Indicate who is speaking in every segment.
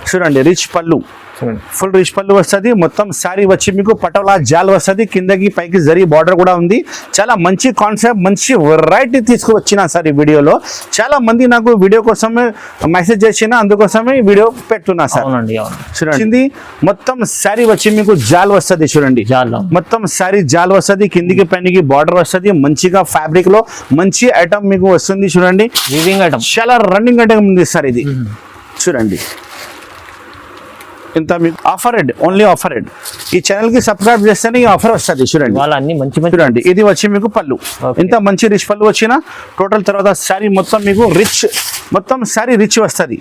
Speaker 1: చూడండి రిచ్ పళ్ళు, full rich పళ్ళు వస్తుంది. మొత్తం శారీ వచ్చి మీకు పటోలా జాల్ వస్తుంది, కిందకి పైకి జరీ బార్డర్ కూడా ఉంది. చాలా మంచి కాన్సెప్ట్, మంచి వెరైటీ తీసుకువచ్చిన సార్ ఈ వీడియోలో. చాలా మంది నాకు వీడియో కోసమే మెసేజ్ చేసిన, అందుకోసమే వీడియో పెడుతున్నా సార్. చూడండి మొత్తం శారీ వచ్చి మీకు జాల్ వస్తుంది. చూడండి మొత్తం శారీ జాల్ వస్తుంది, కిందికి పైకి బార్డర్ వస్తుంది. మంచిగా ఫ్యాబ్రిక్ లో మంచి ఐటమ్ మీకు వస్తుంది. చూడండి చాలా రన్నింగ్ ఐటమ్ ఉంది సార్ ఇది. చూడండి ఇంత మీకు offer rate, only offer rate. ఈ ఛానల్ కి సబ్స్క్రైబ్ చేస్తేనే ఈ ఆఫర్ వస్తుంది. చూడండి చూడండి ఇది వచ్చి మీకు పళ్ళు, ఇంత మంచి రిచ్ పళ్ళు వచ్చిన టోటల్. తర్వాత శారీ మొత్తం మీకు రిచ్, మొత్తం శారీ రిచ్ వస్తుంది.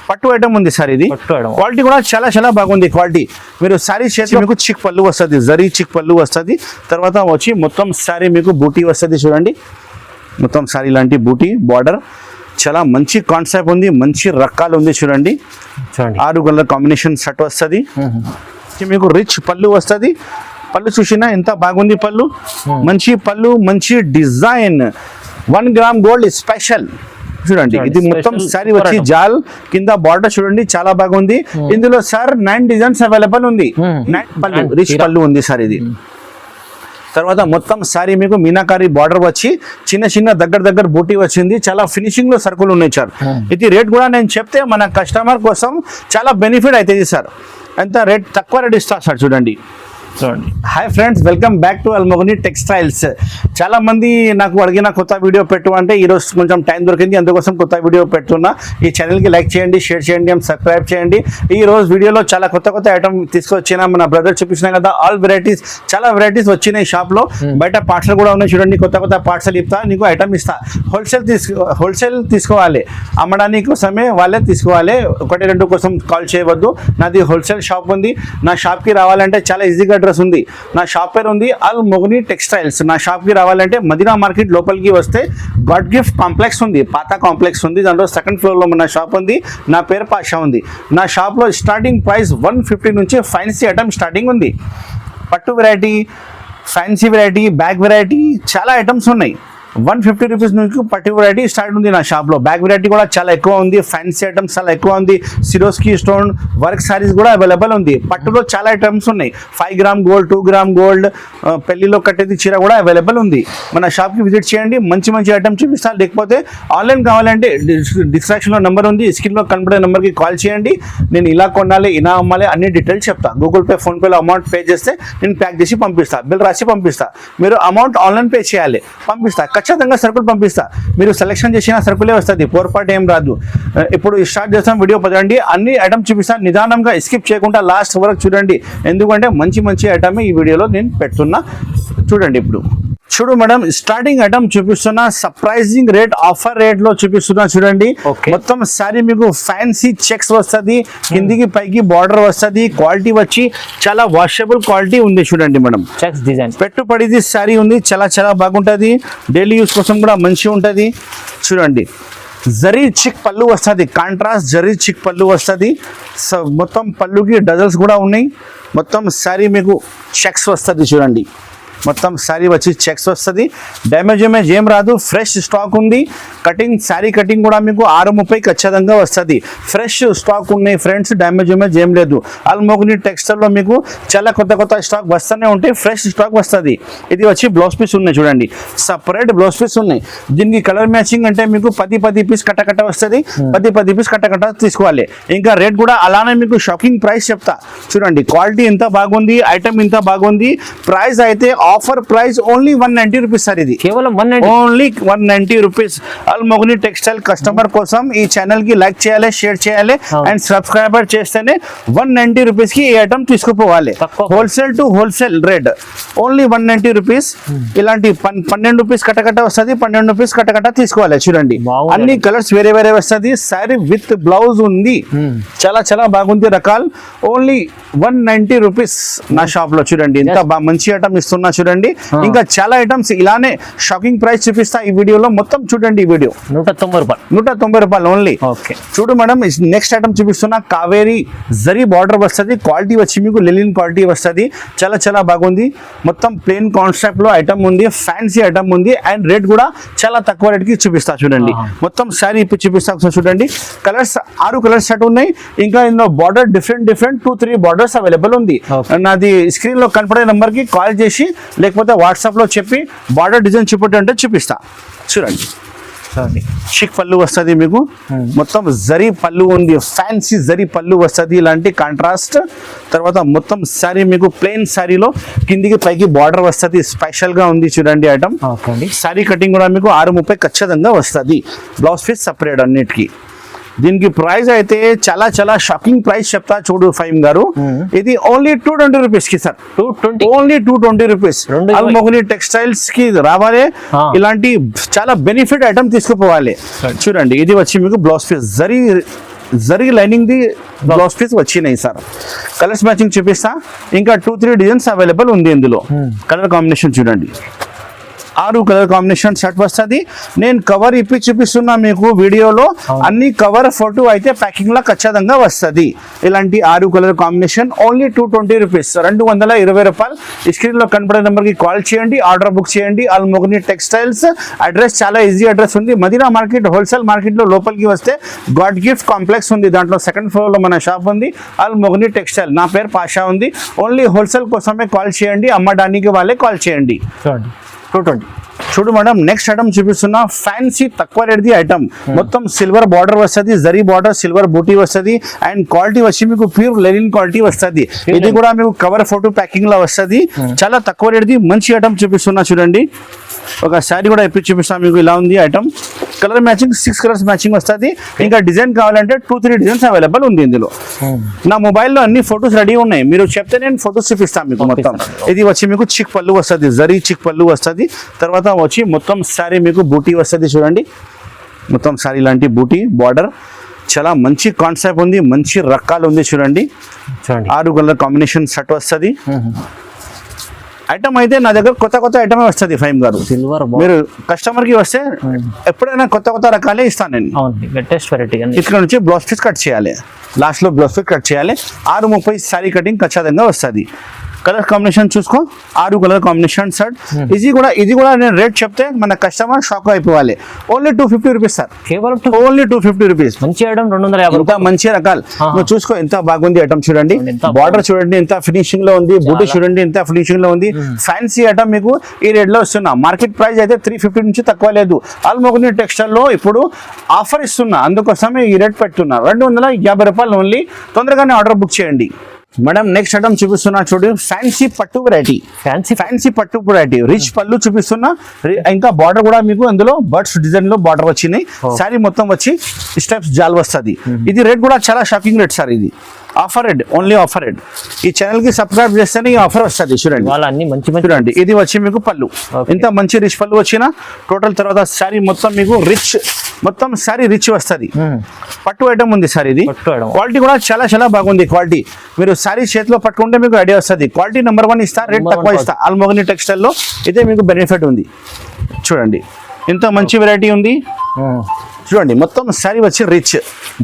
Speaker 1: పట్టు ఐటమ్ ఉంది సార్ ఇది. క్వాలిటీ కూడా చాలా చాలా బాగుంది క్వాలిటీ. మీరు శారీ చేసి మీకు చిక్ పళ్ళు వస్తుంది, జరీ చిక్ పళ్ళు వస్తుంది. తర్వాత వచ్చి మొత్తం శారీ మీకు బూటీ వస్తుంది. చూడండి మొత్తం శారీ లాంటి బూటీ బార్డర్, చాలా మంచి కాన్సెప్ట్ ఉంది, మంచి రకాలు ఉంది. చూడండి 6 కలర్ కాంబినేషన్ సెట్ వస్తుంది. మీకు రిచ్ పళ్ళు వస్తుంది. పళ్ళు చూసినా ఎంత బాగుంది పళ్ళు, మంచి పళ్ళు, మంచి డిజైన్. 1 gram gold special. చూడండి ఇది మొత్తం శారీ వచ్చి జాల్, కింద బార్డర్ చూడండి చాలా బాగుంది. ఇందులో సార్ 9 డిజైన్స్ అవైలబుల్ ఉంది. 9 పళ్ళు, రిచ్ పళ్ళు ఉంది సార్ ఇది. తర్వాత మొత్తం శారీ మీకు మీనాకారి బార్డర్ వచ్చి చిన్న చిన్న దగ్గర బూటీ వచ్చింది. చాలా ఫినిషింగ్ లో సరుకులు ఉన్నాయి సార్. ఇది రేట్ కూడా నేను చెప్తే మన కస్టమర్ కోసం చాలా బెనిఫిట్ అవుతుంది సార్. ఎంత రేట్ తక్కువ రేట్ ఇస్తా సార్. చూడండి hi friends, welcome back to Almogani textiles. చాలా మంది నాకు అడిగిన కొత్త వీడియో పెట్టు అంటే ఈరోజు కొంచెం టైం దొరికింది, అందుకోసం కొత్త వీడియో పెడుతున్నా. ఈ ఛానల్కి లైక్ చేయండి, షేర్ చేయండి, సబ్స్క్రైబ్ చేయండి. ఈ రోజు వీడియోలో చాలా కొత్త ఐటమ్ తీసుకొచ్చిన మన బ్రదర్ చూపించినా కదా. ఆల్ వెరైటీస్, చాలా వెరైటీస్ వచ్చినాయి షాప్లో. బయట పార్సల్ కూడా ఉన్నాయి. చూడండి కొత్త పార్సల్ ఇస్తా, నీకు ఐటమ్ ఇస్తా. హోల్సేల్ తీసుకోవాలి, అమ్మడానికి కోసమే వాళ్ళే తీసుకోవాలి. 1-2 కోసం కాల్ చేయవద్దు. నాది హోల్సేల్ షాప్ ఉంది. నా షాప్కి రావాలంటే చాలా ఈజీగా అడ్రస్ ఉంది. నా షాప్ పేరు ఉంది అల్మోగని టెక్స్టైల్స్. నా షాప్ కి రావాలంటే మదీనా మార్కెట్ లోపలికి వస్తే గాడ్ గిఫ్ట్ కాంప్లెక్స్ ఉంది, పాత కాంప్లెక్స్ ఉంది. దాంట్లో 2nd ఫ్లోర్ లో మన షాప్ ఉంది. నా పేరు పాషా ఉంది. నా షాప్ లో స్టార్టింగ్ ప్రైస్ 150 నుంచి ఫ్యాన్సీ ఐటమ్ స్టార్టింగ్ ఉంది. పట్టు variety, fancy variety, bag variety, చాలా ఐటమ్స్ ఉన్నాయి. 150 రూపీస్ నుంచి పట్టు వెరైటీ స్టార్ట్ ఉంది నా షాప్ లో. బ్యాగ్ వెరైటీ కూడా చాలా ఎక్కువ ఉంది, ఫ్యాన్సీ ఐటమ్స్ చాలా ఎక్కువ ఉంది. సిరోస్కి స్టోన్ వర్క్ సారీస్ కూడా అవైలబుల్ ఉంది. పట్టులో చాలా ఐటమ్స్ ఉన్నాయి. 5 గ్రామ్ గోల్డ్, 2 గ్రామ్ గోల్డ్, పెళ్లిలో కట్టేది చీర కూడా అవైలబుల్ ఉంది. మన షాప్ కి విజిట్ చేయండి, మంచి ఐటమ్ చూపిస్తాను. లేకపోతే ఆన్లైన్ కావాలంటే డిస్క్రిప్షన్ లో నెంబర్ ఉంది, స్క్రీన్ లో కనబడే నెంబర్ కి కాల్ చేయండి. నేను ఇలా కొనాలి, ఇలా అమ్మాలి అన్ని డీటెయిల్స్ చెప్తా. గూగుల్ పే, ఫోన్ పేలో అమౌంట్ పే చేస్తే నేను ప్యాక్ చేసి పంపిస్తా, బిల్ రాసి పంపిస్తా. మీరు అమౌంట్ ఆన్లైన్ పే చేయాలి, పంపిస్తా. ఖచ్చితంగా సరుకులు పంపిస్తా. మీరు సెలెక్షన్ చేసిన సరుకులే వస్తుంది, పొరపాటు ఏం రాదు. ఇప్పుడు స్టార్ట్ చేస్తాం వీడియో. పదండి, అన్ని ఐటమ్ చూపిస్తాను. నిదానంగా స్కిప్ చేయకుండా లాస్ట్ వరకు చూడండి, ఎందుకంటే మంచి ఐటమ్ ఈ వీడియోలో నేను పెడుతున్నా. చూడండి ఇప్పుడు చూడు మేడం, స్టార్టింగ్ ఐటమ్ చూపిస్తున్నా. సర్ప్రైజింగ్ రేట్, ఆఫర్ రేట్ లో చూపిస్తున్నా. చూడండి మొత్తం శారీ మీకు ఫ్యాన్సీ చెక్స్ వస్తుంది, కిందికి పైకి బార్డర్ వస్తుంది. క్వాలిటీ వచ్చి చాలా వాషబుల్ క్వాలిటీ ఉంది. చూడండి మేడం,
Speaker 2: చెక్స్ డిజైన్
Speaker 1: పెట్టుబడిది శారీ ఉంది. చాలా బాగుంటుంది. డైలీ యూస్ కోసం కూడా మంచిగా ఉంటుంది. చూడండి జరీ చిక్ పళ్ళు వస్తుంది, కాంట్రాస్ట్ జరీ చిక్ పళ్ళు వస్తుంది. మొత్తం పళ్ళుకి డజల్స్ కూడా ఉన్నాయి. మొత్తం శారీ మీకు చెక్స్ వస్తుంది. చూడండి మొత్తం శారీ వచ్చి చెక్స్ వస్తుంది. డ్యామేజ్ ఏం రాదు, ఫ్రెష్ స్టాక్ ఉంది. కటింగ్ శారీ కటింగ్ కూడా మీకు 6:30 ఖచ్చితంగా వస్తుంది. ఫ్రెష్ స్టాక్ ఉన్నాయి ఫ్రెండ్స్, డ్యామేజ్ ఏం లేదు. అల్మోగని టెక్స్టైల్ లో మీకు చాలా కొత్త స్టాక్ వస్తూనే ఉంటాయి, ఫ్రెష్ స్టాక్ వస్తుంది. ఇది వచ్చి బ్లౌజ్ పీస్ ఉన్నాయి. చూడండి సపరేట్ బ్లౌజ్ పీస్ ఉన్నాయి. దీనికి కలర్ మ్యాచింగ్ అంటే మీకు 10 పీస్ కట్ట వస్తుంది. 10 పీస్ కట్ట తీసుకోవాలి. ఇంకా రేట్ కూడా అలానే మీకు షాకింగ్ ప్రైస్ చెప్తా. చూడండి క్వాలిటీ ఎంత బాగుంది, ఐటమ్ ఎంత బాగుంది. ప్రైస్ అయితే offer price only 190 rupees sir. ఇది
Speaker 2: కేవలం
Speaker 1: ఓన్లీ 190 రూపీస్. అల్మోగని టెక్స్టైల్ కస్టమర్ కోసం ఈ ఛానల్ కి లైక్ చేయాలి, షేర్ చేయాలి అండ్ సబ్స్క్రైబర్ చేస్తేనే 190 రూపీస్ కి ఈ ఐటమ్ తీసుకుపోవాలి. Wholesale to wholesale rate only 190 rupees. ఇలాంటి 12 రూపీస్ కట్ట వస్తుంది, 12 రూపీస్ కట్ట తీసుకోవాలి. చూడండి అన్ని కలర్స్ వేరే వస్తుంది. శారీ విత్ బ్లౌజ్ ఉంది. చాలా బాగుంది రకాలు. ఓన్లీ 190 రూపీస్ నా షాప్ లో. చూడండి ఎంత మంచి ఐటమ్ ఇస్తున్నా. చూడండి. ఇంకా చాలా ఐటమ్స్ ఇలానే షాకింగ్ ప్రైస్ చూపిస్తా ఈ వీడియోలో. మొత్తం చూడండి ఈ వీడియో. 190 రూపాయలు ఓన్లీ.
Speaker 2: ఓకే,
Speaker 1: చూడు మేడం, నెక్స్ట్ ఐటమ్ చూపిస్తున్నా. కావేరీ జరీ బార్డర్ వస్తుంది. క్వాలిటీ వచ్చి మీకు లెలిన్ క్వాలిటీ వస్తుంది. చాలా చాలా బాగుంది. మొత్తం ప్లేన్ కాన్సెప్ట్ లో ఐటమ్ ఉంది, ఫ్యాన్సీ ఐటమ్ ఉంది, అండ్ రేట్ కూడా చాలా తక్కువ రేట్ కి చూపిస్తా చూడండి. మొత్తం శారీ ఇప్పుడు చూపిస్తా చూడండి. కలర్స్ 6 కలర్స్ సెట్ ఉన్నాయి. ఇంకా ఇందులో బార్డర్ డిఫరెంట్ 2-3 బార్డర్స్ అవైలబుల్ ఉంది. నాది స్క్రీన్ లో కనపడే నెంబర్ కి కాల్ చేసి లేకపోతే వాట్సాప్ లో చెప్పి బార్డర్ డిజైన్ చూపెట్టంటే చూపిస్తా చూడండి. షిక్ పళ్ళు వస్తుంది మీకు. మొత్తం జరీ పళ్ళు ఉంది, ఫ్యాన్సీ జరీ పళ్ళు వస్తుంది. ఇలాంటి కాంట్రాస్ట్ తర్వాత మొత్తం శారీ మీకు ప్లెయిన్ శారీలో కిందికి పైకి బార్డర్ వస్తుంది. స్పెషల్ గా ఉంది చూడండి ఐటమ్. శారీ కటింగ్ కూడా మీకు 630 ఖచ్చితంగా వస్తుంది. బ్లౌజ్ పీస్ సపరేట్ అన్నిటికీ. దీనికి ప్రైస్ అయితే చాలా చాలా షాకింగ్ ప్రైస్ చెప్తా చూడు ఫైమ్ గారు. ఇది ఓన్లీ 220 రూపీస్ కి sir. Only 220 rupees. Almogani textiles కి రావాలి, ఇలాంటి చాలా బెనిఫిట్ ఐటమ్ తీసుకుపోవాలి. చూడండి, ఇది వచ్చి మీకు blouse piece zari lining the blouse piece వచ్చినాయి సార్. కలర్స్ మ్యాచింగ్ చూపిస్తా. ఇంకా 2-3 డిజైన్స్ అవైలబుల్ ఉంది ఇందులో. కలర్ కాంబినేషన్ చూడండి. 6 కలర్ కాంబినేషన్ సెట్ వస్తుంది. నేను కవర్ ఇప్పి చూపిస్తున్నా మీకు వీడియోలో. అన్ని కవర్ ఫోటో అయితే ప్యాకింగ్ లో ఖచ్చితంగా వస్తుంది. ఇలాంటి 6 కలర్ కాంబినేషన్ ఓన్లీ 220 రూపీస్, 220 రూపాయలు. స్క్రీన్ లో కనపడే నెంబర్ కి కాల్ చేయండి, ఆర్డర్ బుక్ చేయండి. అల్మోగని టెక్స్టైల్స్ అడ్రస్ చాలా ఈజీ అడ్రస్ ఉంది. మదీనా మార్కెట్ హోల్సేల్ మార్కెట్ లో లోపలికి వస్తే గాడ్ గిఫ్ట్ కాంప్లెక్స్ ఉంది. దాంట్లో 2nd ఫ్లోర్ లో మన షాప్ ఉంది, అల్మోగని టెక్స్టైల్. నా పేరు పాషా ఉంది. ఓన్లీ హోల్సేల్ కోసమే కాల్ చేయండి, అమ్మడానికి వాళ్ళే కాల్ చేయండి. 220. చూడు మేడం, నెక్స్ట్ ఐటమ్ చూపిస్తున్నా. ఫ్యాన్సీ తక్కువ రేట్ ది ఐటమ్. మొత్తం సిల్వర్ బార్డర్ వస్తుంది, జరీ బార్డర్, సిల్వర్ బూటీ వస్తుంది, అండ్ క్వాలిటీ వచ్చి మీకు ప్యూర్ లెనిన్ క్వాలిటీ వస్తుంది. ఇది కూడా మీకు కవర్ ఫోటో ప్యాకింగ్ లో వస్తుంది. చాలా తక్కువ రేట్ ది మంచి ఐటమ్ చూపిస్తున్నా చూడండి. ఒక శారీ కూడా ఎప్పుడు చూపిస్తాను మీకు. ఇలా ఉంది item. Colour matching 6 colours matching వస్తుంది. ఇంకా డిజైన్ కావాలంటే 2-3 డిజైన్స్ అవైలబుల్ ఉంది ఇందులో. నా మొబైల్లో అన్ని ఫొటోస్ రెడీ ఉన్నాయి, మీరు చెప్తే నేను ఫొటోస్ చూపిస్తాను మీకు మొత్తం. ఇది వచ్చి మీకు చిక్ పళ్ళు వస్తుంది, జరీ చిక్ పళ్ళు వస్తుంది. తర్వాత వచ్చి మొత్తం శారీ మీకు బూటీ వస్తుంది చూడండి. మొత్తం శారీ లాంటి బూటీ బార్డర్. చాలా మంచి కాన్సెప్ట్ ఉంది, మంచి రకాలు ఉంది చూడండి. 6 కలర్ కాంబినేషన్ సెట్ వస్తుంది. ఐటమ్ అయితే నా దగ్గర కొత్త ఐటమే వస్తుంది ఫైమ్ గారు. సిల్వర్ మీరు కస్టమర్ కి వస్తే ఎప్పుడైనా కొత్త రకాలే ఇస్తాను నేను. ఇక్కడ నుంచి బ్లౌజ్ పీస్ కట్ చేయాలి, లాస్ట్ లో బ్లౌజ్ పీస్ కట్ చేయాలి. 630 శారీ కటింగ్ ఖచ్చితంగా వస్తుంది. కలర్ కాంబినేషన్ చూసుకో. 6 కలర్ కాంబినేషన్ సెట్. ఇది కూడా నేను రేట్ చెప్తే మన కస్టమర్ షాక్ అయిపోవాలి. Only 250 rupees sir. కేవలం ఓన్లీ 250 రూపీస్. మంచి ఐటమ్ 250. ఎంత మంచి రకాలు నువ్వు చూసుకో. ఎంత బాగుంది ఐటమ్ చూడండి. బార్డర్ చూడండి ఎంత ఫినిషింగ్ లో ఉంది, బూటీ చూడండి ఎంత ఫినిషింగ్ లో ఉంది. ఫ్యాన్సీ ఐటమ్ మీకు ఈ రేట్ లో ఇస్తున్నా. మార్కెట్ ప్రైస్ అయితే 350 నుంచి తక్కువ లేదు. అల్మోగని టెక్స్టైల్ లో ఇప్పుడు ఆఫర్ ఇస్తున్నా, అందుకోసమే ఈ రేట్ పెడుతున్నా. 250 రూపాయలు ఓన్లీ. తొందరగానే ఆర్డర్ బుక్ చేయండి. మేడం, నెక్స్ట్ ఐటమ్ చూపిస్తున్నా చూడు. ఫ్యాన్సీ పట్టు వెరైటీ. ఫ్యాన్సీ పట్టు వెరైటీ. రిచ్ పళ్ళు చూపిస్తున్నా. ఇంకా బార్డర్ కూడా మీకు అందులో బర్డ్స్ డిజైన్ లో బార్డర్ వచ్చినాయి. శారీ మొత్తం వచ్చి స్టెప్స్ జాల్ వస్తుంది. ఇది రేట్ కూడా చాలా షాకింగ్ రేట్ సార్. ఇది offer rate, only offer rate. ఈ ఛానల్ కి సబ్స్క్రైబ్ చేస్తేనే ఈ ఆఫర్ వస్తుంది చూడండి. చూడండి, ఇది వచ్చి మీకు పళ్ళు. ఎంత మంచి రిచ్ పళ్ళు వచ్చినా టోటల్. తర్వాత శారీ మొత్తం మీకు రిచ్, మొత్తం శారీ రిచ్ వస్తుంది. పట్టు ఐటమ్ ఉంది సార్. ఇది క్వాలిటీ కూడా చాలా బాగుంది. క్వాలిటీ మీరు శారీ చేతిలో పట్టుకుంటే మీకు ఐడియా వస్తుంది. క్వాలిటీ నెంబర్ 1 ఇస్తా, రేట్ తక్కువ ఇస్తా. అల్మోగని టెక్స్టైల్ లో ఇదే మీకు బెనిఫిట్ ఉంది. చూడండి ఎంత మంచి వెరైటీ ఉంది చూడండి. మొత్తం శారీ వచ్చి రిచ్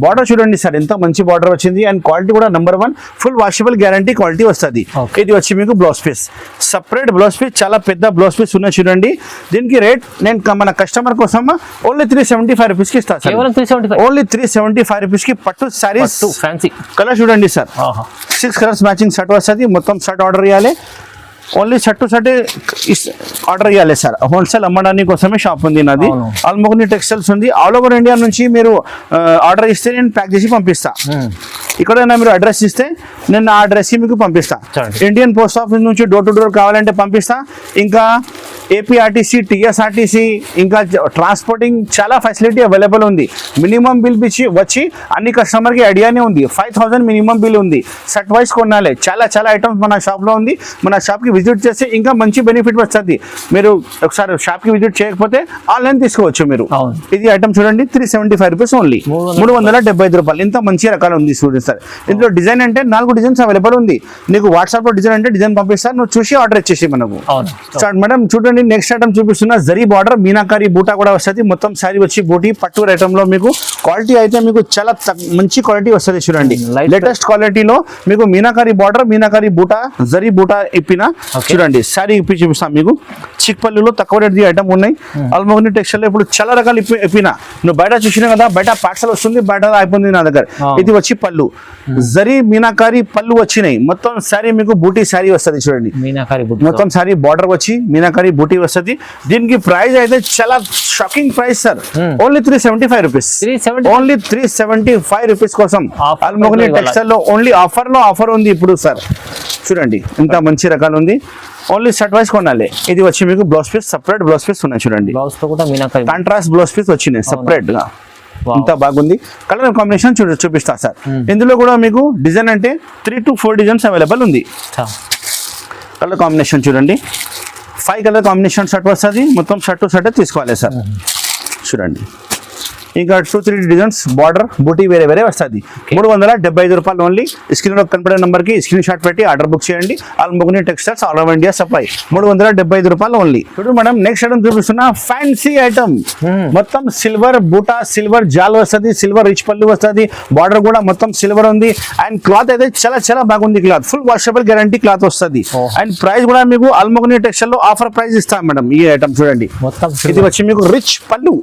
Speaker 1: బార్డర్ చూడండి సార్, ఎంత మంచి బార్డర్ వచ్చింది. అండ్ క్వాలిటీ కూడా number 1, full washable guarantee quality వస్తుంది. ఇది వచ్చి మీకు blouse piece, separate blouse piece. చాలా పెద్ద బ్లౌజ్ పీస్ ఉన్నాయి చూడండి. దీనికి రేట్ నేను మన కస్టమర్ కోసం ఓన్లీ 375 రూపీస్ కి ఇస్తాను సార్. ఓన్లీ 375 రూపీస్ కి పట్టు శారీస్. ఫ్యాన్సీ కలర్ చూడండి సార్. 6 కలర్స్ మ్యాచింగ్ సెట్ వస్తుంది. మొత్తం సెట్ ఆర్డర్ చేయాలి. Only set to set order చేయాలి సార్. హోల్సేల్ అమ్మడానికి కోసమే షాప్ ఉంది నాది. అల్మోగని టెక్స్టైల్స్ ఉంది. ఆల్ ఓవర్ ఇండియా నుంచి మీరు ఆర్డర్ ఇస్తే నేను ప్యాక్ చేసి పంపిస్తా. ఇక్కడైనా మీరు అడ్రస్ ఇస్తే నేను ఆ అడ్రస్ కి మీకు పంపిస్తా. ఇండియన్ పోస్ట్ ఆఫీస్ నుంచి డోర్ టు డోర్ కావాలంటే పంపిస్తా. ఇంకా ఏపీఆర్టీసీ, టీఎస్ఆర్టీసీ, ఇంకా ట్రాన్స్పోర్టింగ్ చాలా ఫెసిలిటీ అవైలబుల్ ఉంది. మినిమం బిల్ వచ్చి అన్ని కస్టమర్కి ఐడియానే ఉంది. 5000 మినిమం బిల్ ఉంది. సెట్ వైజ్ కొనాలి. చాలా చాలా ఐటమ్స్ మన షాప్లో ఉంది. మన షాప్కి విజిట్ చేస్తే ఇంకా మంచి బెనిఫిట్ వస్తుంది. మీరు ఒకసారి షాప్కి విజిట్ చేయకపోతే ఆన్లైన్ తీసుకోవచ్చు మీరు. ఇది ఐటమ్ చూడండి, 375 రూపీస్ ఓన్లీ, 375 రూపాయలు. ఇంత మంచి రకాలు ఉంది చూడండి సార్. ఇందులో డిజైన్ అంటే 4 డిజైన్స్ అవైలబుల్ ఉంది. నీకు వాట్సాప్లో డిజైన్ అంటే డిజైన్ పంపిస్తారు, నువ్వు చూసి ఆర్డర్ ఇచ్చేసి మనకు. మేడం చూడండి, నెక్స్ట్ ఐటమ్ చూపిస్తున్నా, జరీ బార్డర్ మీనాకారి బూటా కూడా వస్తుంది. మొత్తం శారీ వచ్చి బూటీ పట్టు ఐటమ్ లో మీకు క్వాలిటీ అయితే మీకు చాలా మంచి క్వాలిటీ వస్తుంది. చూడండి, లేటెస్ట్ క్వాలిటీలో మీకు మీనాకారి బార్డర్, మీనాకారి బూటా, జరీ బూటా ఇప్పిన చూడండి శారీ ఇప్పి చూపిస్తాం మీకు. చిక్పల్లిలో తక్కువ రేట్ ఐటమ్ ఉన్నాయి. ఆల్మోగ్ని టెక్స్టైల్ లో ఇప్పుడు చాలా రకాలు ఇప్పిన. నువ్వు బయట చూసినా కదా, బయట పార్సల్ వస్తుంది, బయట అయిపోయింది నా దగ్గర. ఇది వచ్చి పళ్ళు, జరీ మీనాకారి పళ్ళు వచ్చినాయి. మొత్తం శారీ మీకు బూటీ శారీ వస్తుంది. చూడండి, మొత్తం శారీ బార్డర్ వచ్చి మీనాకారి బూటీ వస్తుంది. దీనికి ప్రైస్ అయితే చాలా shocking price sir, only 375 rupees, only 375 rupees కోసం ఆల్మోగ్ని టెక్స్టైల్ లో ఓన్లీ ఆఫర్ ఉంది ఇప్పుడు సార్. చూడండి ఇంత మంచి రకాలు ఉంది, ఓన్లీ సెట్ వైస్ కొనాలి. ఇది వచ్చి మీకు blouse piece, separate blouse piece ఉన్నాయి. చూడండి, కాంట్రాస్ట్ బ్లౌజ్ పీస్ వచ్చినాయి సపరేట్ గా. ఇంత బాగుంది. కలర్ కాంబినేషన్ చూపిస్తా సార్. ఇందులో కూడా మీకు డిజైన్ అంటే 3 to 4 డిజైన్స్ అవైలబుల్ ఉంది. కలర్ కాంబినేషన్ చూడండి, 5 కలర్ కాంబినేషన్ షర్ట్ వస్తుంది. మొత్తం షర్ట్ టు షర్ట్ తీసుకోవాలి సార్. చూడండి, ఇంకా 2-3 డిజైన్స్ బార్డర్ బూటీ వేరే వేరే వస్తుంది. 375 రూపాయలు ఓన్లీ. స్క్రీన్ లో కనపడే నంబర్ కి స్క్రీన్ షాట్ పెట్టి ఆర్డర్ బుక్ చేయండి. Almogni textiles, all over India supply. 375 రూపాయలు ఓన్లీ. చూడండి మేడం, నెక్స్ట్ ఐటమ్ చూపిస్తున్నా, ఫ్యాన్సీ ఐటమ్. మొత్తం సిల్వర్ బూటా, సిల్వర్ జాల్ వస్తుంది, సిల్వర్ రిచ్ పళ్ళు వస్తుంది. బార్డర్ కూడా మొత్తం సిల్వర్ ఉంది. అండ్ క్లాత్ అయితే చాలా చాలా బాగుంది. Cloth full washable guarantee cloth వస్తుంది. అండ్ ప్రైస్ కూడా మీకు ఆల్మోగ్ని టెక్స్టైల్ లో ఆఫర్ ప్రైస్ ఇస్తాం మేడం. ఈ ఐటమ్ చూడండి, ఇది వచ్చి మీకు రిచ్ పళ్ళు,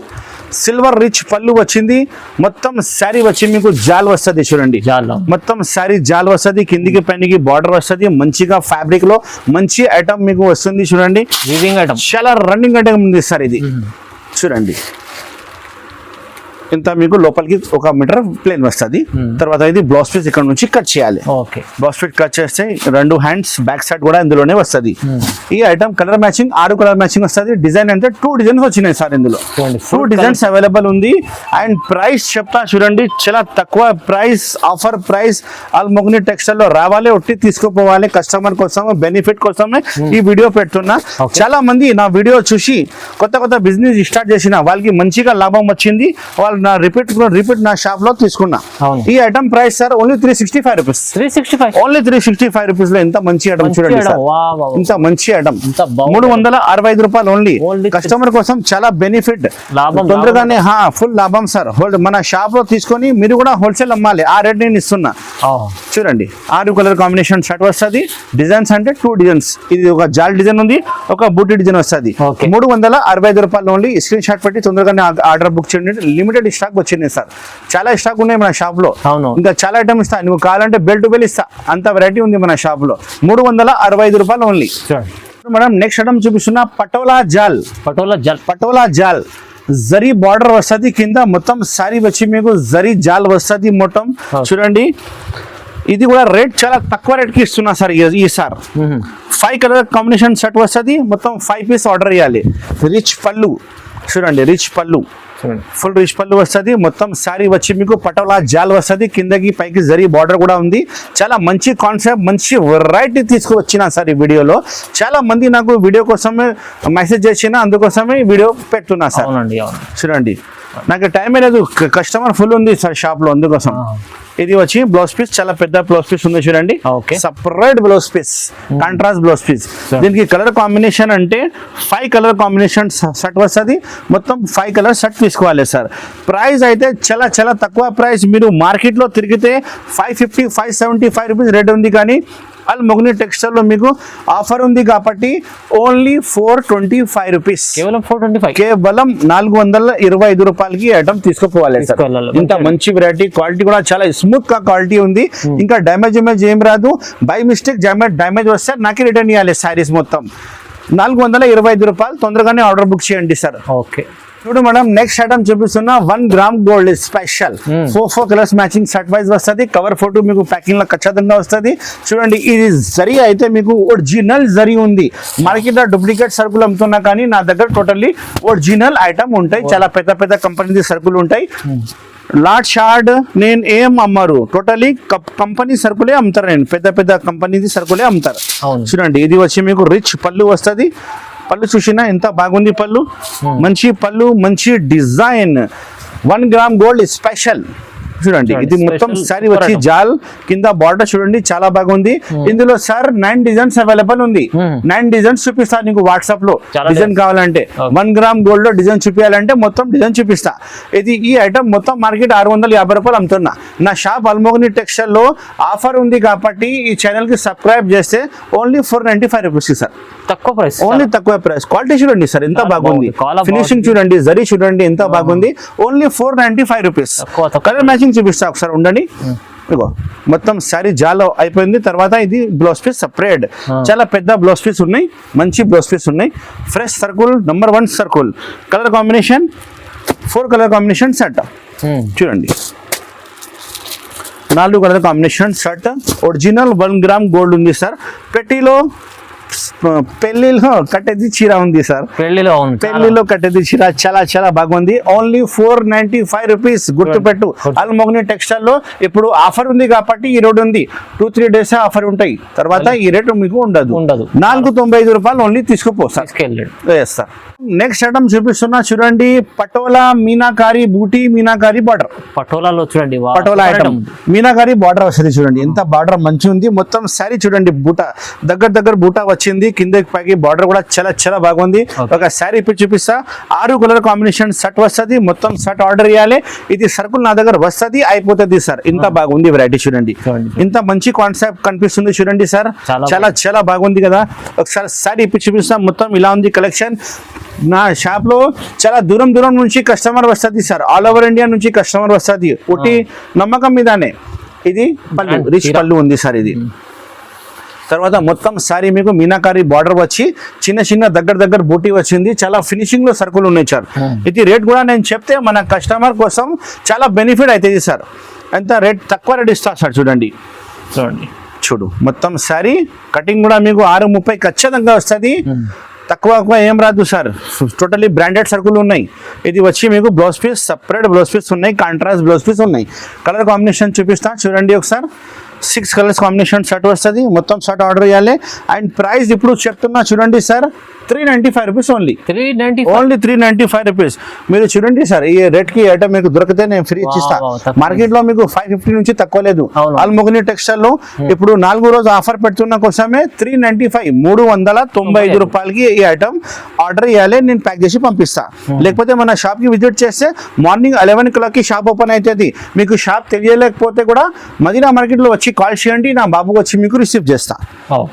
Speaker 1: సిల్వర్ రిచ్ పళ్ళు వచ్చింది. మొత్తం శారీ వచ్చి మీకు జాల్ వస్తుంది. చూడండి, మొత్తం శారీ జాల్ వస్తుంది. కిందికి పైనకి బార్డర్ వస్తుంది. మంచిగా ఫ్యాబ్రిక్ లో మంచి ఐటమ్ మీకు వస్తుంది. చూడండి, చాలా రన్నింగ్ ఐటమ్ ఉంది సార్ ఇది. చూడండి, ఇంత మీకు లోపలికి 1 మీటర్ ప్లేన్ వస్తుంది. తర్వాత ఇది బ్లౌజ్ పీస్ ఇక్కడ నుంచి కట్ చేయాలి. బ్లౌజ్ పీస్ కట్ చేస్తే 2 హ్యాండ్స్ బ్యాక్ సైడ్ కూడా ఇందులోనే వస్తుంది. ఈ item colour matching 6 colour matching వస్తుంది. డిజైన్ అంటే 2 డిజైన్స్ వచ్చినాయి సార్. ఇందులో 2 డిజైన్స్ అవైలబుల్ ఉంది. అండ్ ప్రైస్ చెప్తా చూడండి, చాలా తక్కువ ప్రైస్, ఆఫర్ ప్రైస్. ఆల్మోగ్ని టెక్స్టైల్ లో రావాలి, ఒట్టి తీసుకుపోవాలి. కస్టమర్ కోసం బెనిఫిట్ కోసమే ఈ వీడియో పెడుతున్నా. చాలా మంది నా వీడియో చూసి కొత్త బిజినెస్ స్టార్ట్ చేసిన వాళ్ళకి మంచిగా లాభం వచ్చింది. వాళ్ళు నా రిపీట్ నా షాప్ లో తీసుకున్నా. ఈ item price sir only 365 rupees, only 365 rupees లో ఎంత మంచి ఐటమ్ చూడండి సార్. ఇంత మంచి ఐటమ్ 365 రూపాయలు ఓన్లీ. కస్టమర్ కోసం చాలా బెనిఫిట్, తొందరగానే ఫుల్ లాభం సార్. మన షాప్ లో తీసుకొని మీరు కూడా హోల్సేల్ అమ్మాలి. ఆ రేట్ నేను ఇస్తున్నా. చూడండి, 6 కలర్ కాంబినేషన్ షర్ట్ వస్తుంది. డిజైన్స్ అంటే 2 డిజైన్స్. ఇది ఒక జాల్ డిజైన్ ఉంది, ఒక బూటీ డిజైన్ వస్తుంది. 365 రూపాయలు ఓన్లీ. స్క్రీన్ షాట్ పెట్టి తొందరగానే ఆర్డర్ బుక్ చేయండి. లిమిటెడ్ స్టాక్ వచ్చింది సార్, చాలా స్టాక్ ఉన్నాయి మన షాప్ లో. ఇంకా చాలా ఐటమ్ ఇస్తా, నువ్వు కావాలంటే బెల్ టు బెల్ ఇస్తా, అంత వెరైటీ ఉంది మన షాప్ లో. 365 రూపాయలు ఓన్లీ. మేడం నెక్స్ట్ ఐటమ్ చూపిస్తున్నా, పటోలా జాల్ జరీ బార్డర్ వస్తుంది. కింద మొత్తం సారీ వచ్చి మీకు జరీ జాల్ వస్తుంది మొత్తం. చూడండి, ఇది కూడా రేట్ చాలా తక్కువ రేట్ కి ఇస్తున్నా సార్ ఈ సార్. 5 కలర్ కాంబినేషన్ సెట్ వస్తుంది. మొత్తం 5 పీస్ ఆర్డర్ చేయాలి. రిచ్ పళ్ళు చూడండి, రిచ్ పళ్ళు, ఫుల్ రిచ్ పళ్ళు వస్తుంది. మొత్తం శారీ వచ్చి మీకు పటోలా జాల్ వస్తుంది. కిందకి పైకి జరీ బార్డర్ కూడా ఉంది. చాలా మంచి కాన్సెప్ట్, మంచి వెరైటీ తీసుకువచ్చిన సార్ ఈ వీడియోలో. చాలా మంది నాకు వీడియో కోసమే మెసేజ్ చేసిన, అందుకోసమే వీడియో పెడుతున్నా సార్. చూడండి, నాకు టైమే లేదు, కస్టమర్ ఫుల్ ఉంది సార్ షాప్ లో, అందుకోసం. ఇది వచ్చి బ్లౌజ్ పీస్, చాలా పెద్ద బ్లౌజ్ పీస్ ఉంది చూడండి. Separate blouse piece, contrast blouse piece. దీనికి కలర్ కాంబినేషన్ అంటే 5 కలర్ కాంబినేషన్ షర్ట్ వస్తుంది. మొత్తం 5 కలర్ షర్ట్ తీసుకోవాలి సార్. ప్రైస్ అయితే చాలా చాలా తక్కువ ప్రైస్. మీరు మార్కెట్ లో తిరిగితే 550, 575 రూపీస్ రేట్ ఉంది. కానీ ఆల్మోగ్ని టెక్స్టైల్ లో మీకు ఆఫర్ ఉంది కాబట్టి ఓన్లీ 425 రూపీస్, కేవలం 425 రూపాయలకి ఐటమ్ తీసుకుపోవాలి సార్. ఇంత మంచి వెరైటీ, క్వాలిటీ కూడా చాలా స్మూత్ గా క్వాలిటీ ఉంది. ఇంకా డ్యామేజ్ ఏం రాదు. బై మిస్టేక్ డ్యామేజ్ వస్తే నాకే రిటర్న్ ఇవ్వాలి శారీస్ మొత్తం. 425 రూపాయలు. తొందరగానే ఆర్డర్ బుక్ చేయండి సార్.
Speaker 2: ఓకే
Speaker 1: చూడు మేడం, నెక్స్ట్ ఐటమ్ చూపిస్తున్నా 1 gram gold special 4 colours matching set wise వస్తుంది. కవర్ ఫోటో మీకు ప్యాకింగ్ లో ఖచ్చితంగా వస్తుంది. చూడండి, ఇది జరీ అయితే మీకు ఒరిజినల్ జరీ ఉంది. మార్కెట్ లో డూప్లికేట్ సరుకులు అమ్ముతున్నా కానీ నా దగ్గర టోటల్లీ ఒరిజినల్ ఐటమ్ ఉంటాయి. చాలా పెద్ద పెద్ద కంపెనీ సరుకులు ఉంటాయి. లాట్ షార్డ్ నేను ఏం అమ్మరు, టోటలీ కంపెనీ సరుకులే అమ్ముతారు. నేను పెద్ద పెద్ద కంపెనీ సరుకులే అమ్ముతారు. చూడండి, ఇది వచ్చి మీకు రిచ్ పళ్ళు వస్తుంది. పళ్ళు చూసినా ఎంత బాగుంది పళ్ళు, మంచి పళ్ళు, మంచి డిజైన్. 1 gram gold special. చూడండి, ఇది మొత్తం సారీ వచ్చి జాల్ కింద బార్డర్ చూడండి, చాలా బాగుంది. ఇందులో సార్ 9 డిజైన్స్ అవైలబుల్ ఉంది. 9 డిజైన్స్ చూపిస్తా నీకు వాట్సాప్ లో. డిజైన్ కావాలంటే 1 గ్రామ్ గోల్డ్ లో డిజైన్ చూపించాలంటే మొత్తం డిజైన్ చూపిస్తా. ఈ ఐటమ్ మొత్తం మార్కెట్ 650 రూపాయలు అమ్ముతున్నా. నా షాప్ అల్మోగని టెక్స్టైల్ లో ఆఫర్ ఉంది కాబట్టి ఈ ఛానల్ కి సబ్స్క్రైబ్ చేస్తే ఓన్లీ 495 రూపీస్ సార్.
Speaker 2: తక్కువ ప్రైస్,
Speaker 1: ఓన్లీ తక్కువ ప్రైస్. క్వాలిటీ చూడండి సార్ ఎంత బాగుంది, ఫినిషింగ్ చూడండి, జరీ చూడండి ఎంత బాగుంది. Only 495 rupees. కలర్ మ్యాచింగ్ చూపిస్తా ఒకసారి ఉండండి. ఇగో మొత్తం సారీ జాలో అయిపోయింది. తర్వాత ఇది బ్లౌజ్ పీస్ సపరేట్, చాలా పెద్ద బ్లౌజ్ పీస్ ఉన్నాయి, మంచి బ్లౌజ్ పీస్ ఉన్నాయి. Fresh circle, number 1 circle. Colour combination 4 colour combination set. చూడండి, 4 colour combination shirt. Original 1 gram gold ఉంది సార్. పెట్టిలో పెళ్లిలో కట్టేది చీర ఉంది సార్. పెళ్లిలో కట్టేది చీర చాలా చాలా బాగుంది. Only 495 rupees. గుర్తుపెట్టు, అల్మోగని టెక్స్టైల్ లో ఇప్పుడు ఆఫర్ ఉంది కాబట్టి ఈ రోడ్ ఉంది. 2-3 డేస్ ఆఫర్ ఉంటాయి, తర్వాత ఈ రేటు మీకు ఉండదు. 495 రూపాయలు ఓన్లీ తీసుకుపో సార్. సార్ నెక్స్ట్ ఐటమ్ చూపిస్తున్నా చూడండి, పటోలా మీనాకారి బూటీ, మీనాకారి బార్డర్.
Speaker 2: పటోలాలో చూడండి,
Speaker 1: పటోలా ఐటమ్ మీనాకారి బార్డర్ వస్తుంది. చూడండి ఎంత బార్డర్ మంచి ఉంది. మొత్తం సారీ చూడండి, బూటా దగ్గర బూటా వచ్చింది, కిందకి పైకి బార్డర్ కూడా చాలా చాలా బాగుంది. ఒక సారీ ఇప్పుడు చూపిస్తా. 6 కలర్ కాంబినేషన్ సెట్ వస్తుంది. మొత్తం సెట్ ఆర్డర్ చేయాలి. ఇది సరుకులు నా దగ్గర వస్తుంది, అయిపోతుంది సార్. ఇంత బాగుంది వెరైటీ చూడండి, ఇంత మంచి కాన్సెప్ట్ కనిపిస్తుంది చూడండి సార్. చాలా చాలా బాగుంది కదా. ఒకసారి సారీ ఇప్పుడు చూపిస్తా. మొత్తం ఇలా ఉంది కలెక్షన్. నా షాప్ లో చాలా దూరం నుంచి కస్టమర్ వస్తుంది సార్. ఆల్ ఓవర్ ఇండియా నుంచి కస్టమర్ వస్తుంది. ఒకటి నమ్మకం మీదనే. ఇది పళ్ళు, రిచ్ పళ్ళు ఉంది సార్ ఇది. తర్వాత మొత్తం సారీ మీకు మీనాకారి బార్డర్ వచ్చి చిన్న దగ్గర బూటీ వచ్చింది. చాలా ఫినిషింగ్ లో సరుకులు ఉన్నాయి సార్. ఇది రేట్ కూడా నేను చెప్తే మన కస్టమర్ కోసం చాలా బెనిఫిట్ అవుతుంది సార్. ఎంత రేట్ తక్కువ రేట్ ఇస్తా సార్. చూడండి చూడు, మొత్తం సారీ కటింగ్ కూడా మీకు 630 ఖచ్చితంగా వస్తుంది. తక్కువ ఏం రాదు సార్. టోటలీ బ్రాండెడ్ సరుకులు ఉన్నాయి. ఇది వచ్చి మీకు blouse piece separate blouse piece ఉన్నాయి, కాంట్రాస్ట్ బ్లౌజ్ పీస్ ఉన్నాయి. కలర్ కాంబినేషన్ చూపిస్తా చూడండి ఒకసారి. 6 కలర్స్ కాంబినేషన్ షర్ట్ వస్తుంది. మొత్తం షర్ట్ ఆర్డర్ చేయాలి. అండ్ ప్రైస్ ఇప్పుడు చెప్తున్నా చూడండి సార్, 395 రూపీస్ ఓన్లీ. 395 రూపీస్. మీరు చూడండి సార్, ఈ రేట్ కి ఐటమ్ మీకు దొరికితే నేను ఫ్రీ ఇచ్చిస్తా. మార్కెట్ లో మీకు 550 నుంచి తక్కువ లేదు. అల్మోగని టెక్స్టైల్ లో ఇప్పుడు 4 రోజు ఆఫర్ పెడుతున్న కోసమే 395 395 రూపాయలకి ఈ ఐటమ్ ఆర్డర్ చేయాలి. నేను ప్యాక్ చేసి పంపిస్తా. లేకపోతే మన షాప్ కి విజిట్ చేస్తే మార్నింగ్ 11 o'clock కి షాప్ ఓపెన్ అవుతుంది. మీకు షాప్ తెలియలేకపోతే కూడా మదీనా మార్కెట్ లో వచ్చి కాల్ చేయండి, నా బాబు వచ్చి మీకు రిసీవ్ చేస్తా.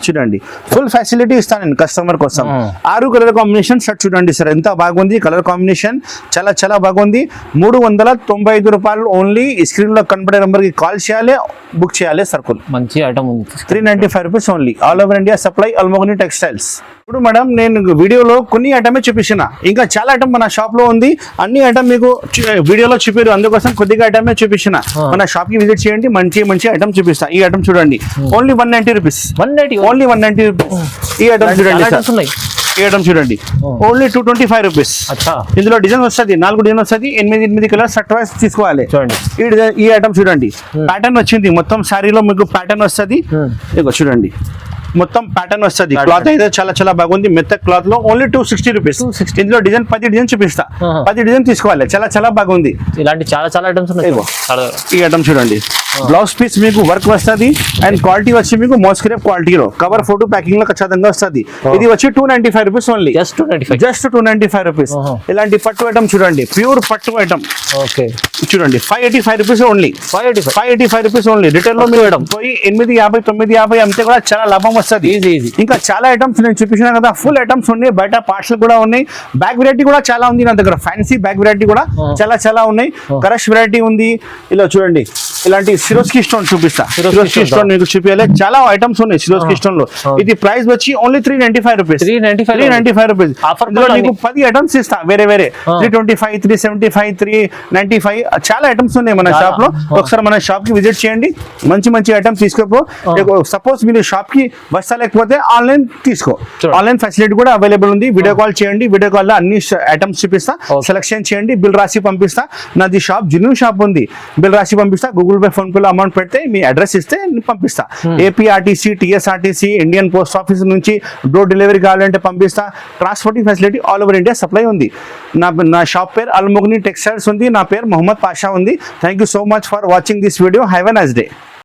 Speaker 1: చూడండి, ఫుల్ ఫెసిలిటీ ఇస్తాను నేను కస్టమర్ కోసం. 6 కలర్ కాంబినేషన్ షర్ట్ చూడండి సార్ ఎంత బాగుంది. కలర్ కాంబినేషన్ చాలా చాలా బాగుంది. 395 రూపాయలు ఓన్లీ. స్క్రీన్ లో కనబడే నెంబర్ కి కాల్ చేయాలి, బుక్ చేయాలి సరుకులు.
Speaker 2: మంచి ఐటమ్ ఉంది.
Speaker 1: 395 rupees only. All over India supply Almogani textiles. ఇప్పుడు మేడం నేను వీడియోలో కొన్ని ఐటమే చూపించిన, ఇంకా చాలా ఐటమ్ మన షాప్ లో ఉంది. అన్ని ఐటమ్ మీకు వీడియోలో చూపారు, అందుకోసం కొద్దిగా ఐటమే చూపించిన. మన షాప్ కి విజిట్ చేయండి, మంచి ఐటమ్ చూపిస్తా. ఈ ఐటమ్ చూడండి, ఓన్లీ 190 రూపీస్. Only 190 rupees. ఈ ఐటమ్ చూడండి సార్. ఈ ఐటమ్ చూడండి, ఓన్లీ 225 రూపీస్. ఇందులో డిజైన్ వస్తుంది, 4 డిజైన్ వస్తుంది. 8 కలర్ షర్ట్ వైస్ తీసుకోవాలి. ఈ ఐటమ్ చూడండి, ప్యాటర్న్ వచ్చింది. మొత్తం శారీలో మీకు ప్యాటర్న్ వస్తుంది. ఇగో చూడండి, మొత్తం ప్యాటర్న్ వస్తుంది. క్లాత్ అయితే చాలా చాలా బాగుంది. మెత్త క్లాత్ లో ఓన్లీ 260 రూపీస్. ఇందులో డిజైన్ 10 డిజైన్ చూపిస్తా. 10 డిజైన్ తీసుకోవాలి. చాలా చాలా బాగుంది.
Speaker 2: ఇలాంటి చాలా ఐటమ్స్ ఉన్నాయి.
Speaker 1: ఈ ఐటమ్ చూడండి, బ్లౌజ్ పీస్ మీకు వర్క్ వస్తుంది. అండ్ క్వాలిటీ వచ్చి మీకు మోస్క్రేప్ క్వాలిటీలో కవర్ ఫోటో ప్యాకింగ్ లో ఖచ్చితంగా వస్తుంది. ఇది వచ్చి 295 రూపీస్ ఓన్లీ. Just 295 rupees. ఇలాంటి పట్టు ఐటమ్ చూడండి, ప్యూర్ పట్టు ఐటమ్ చూడండి, 585 rupees only. 585 rupees only. Retail లో మీరు పోయి 850 950 అమ్మితే కూడా చాలా లాభం వస్తుంది.
Speaker 2: Easy, easy.
Speaker 1: ఇంకా చాలా ఐటమ్స్ నేను చూపించిన కదా, ఫుల్ ఐటమ్స్ ఉన్నాయి. బయట పార్సల్ కూడా ఉన్నాయి. బ్యాగ్ వెరైటీ కూడా చాలా ఉంది నా దగ్గర. ఫ్యాన్సీ బ్యాగ్ వెరైటీ కూడా చాలా ఉన్నాయి. కరష్ వెరైటీ ఉంది. ఇలా చూడండి, ఇలాంటి సిరోస్కి స్టోన్ చూపిస్తా. సిరోస్కి స్టోన్ మీకు చూపించాలి. చాలా ఐటమ్స్ ఉన్నాయి సిరోస్కి స్టోన్ లో. ఇది ప్రైస్ వచ్చి ఓన్లీ 395 రూపీస్. 395 రూపీస్. ఇందులో మీకు 10 ఐటమ్స్ ఇస్తా వేరే 325, 375, 395 చాలా ఐటమ్స్ ఉన్నాయి మన షాప్ లో. ఒకసారి మన షాప్ కి విజిట్ చేయండి. మంచి ఐటమ్స్ తీసుకోపో. సపోజ్ మీరు షాప్ కి వస్తా లేకపోతే ఆన్లైన్ తీసుకో. ఆన్లైన్ ఫెసిలిటీ కూడా అవైలబుల్ ఉంది. వీడియో కాల్ చేయండి. వీడియో కాల్ లో అన్ని ఐటమ్స్ చూపిస్తా. సెలెక్షన్ చేయండి. బిల్ రాసి పంపిస్తా. నాది షాప్ జెన్యూన్ షాప్ ఉంది. బిల్ రాసి పంపిస్తా. గూగుల్ పే, ఫోన్ పే లో అమౌంట్ పెడితే మీ అడ్రస్ ఇస్తే పంపిస్తా. APRTC, TSRTC, Indian post office నుంచి డోర్ డెలివరీ కావాలంటే పంపిస్తా. Transporting facility all over India supply ఉంది. నా షాప్ పేరు అల్ముగ్ని టెక్స్టైల్స్ ఉంది. నా పేరు మొహమ్మద్ పాషా ఉంది. Thank you so much for watching this video. Have a nice day.